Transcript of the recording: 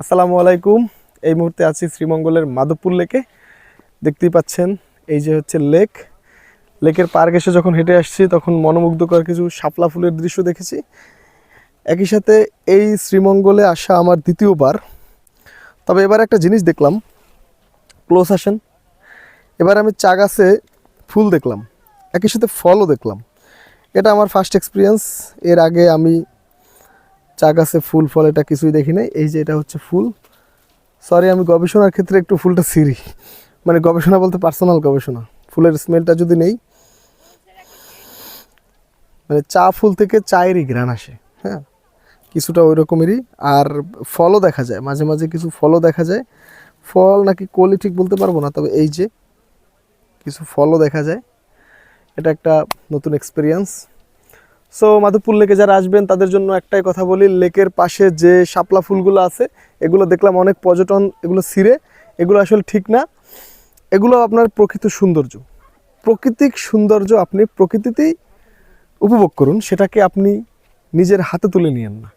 আসসালামু আলাইকুম। এই মুহূর্তে আছি শ্রীমঙ্গলের মাধবপুর লেকে। দেখতেই পাচ্ছেন এই যে হচ্ছে লেকের পার ঘেঁষে যখন হেঁটে আসছি তখন মনোমুগ্ধকর কিছু শাপলা ফুলের দৃশ্য দেখেছি। একই সাথে এই শ্রীমঙ্গলে আসা আমার দ্বিতীয়বার। তবে এবার একটা জিনিস দেখলাম, ক্লোজ আসেন। এবার আমি চা গাছে ফুল দেখলাম, একই সাথে ফলও দেখলাম। এটা আমার ফার্স্ট এক্সপিরিয়েন্স। এর আগে আমি চা গাছে ফুল ফল এটা কিছুই দেখি নাই। এই যে এটা হচ্ছে ফুল। সরি, আমি গবেষণার ক্ষেত্রে একটু ফুলটা সিরি, মানে গবেষণা বলতে পার্সোনাল গবেষণা। ফুলের স্মেলটা যদি নেই, মানে চা ফুল থেকে চায়েরই ঘ্রাণ আসে। হ্যাঁ, কিছুটা ওই রকমেরই। আর ফলও দেখা যায়, মাঝে মাঝে কিছু ফলও দেখা যায়। ফল নাকি কলি ঠিক বলতে পারবো না, তবে এই যে কিছু ফলও দেখা যায়। এটা একটা নতুন এক্সপিরিয়েন্স। সো মাধবপুর লেকে যারা আসবেন তাদের জন্য একটাই কথা বলি, লেকের পাশে যে শাপলা ফুলগুলো আছে এগুলো দেখলাম অনেক পর্যটন এগুলো ছিঁড়ে, এগুলো আসলে ঠিক না। এগুলো আপনার প্রকৃত সৌন্দর্য, প্রাকৃতিক সৌন্দর্য আপনি প্রকৃতিতেই উপভোগ করুন, সেটাকে আপনি নিজের হাতে তুলে নিয়েন না।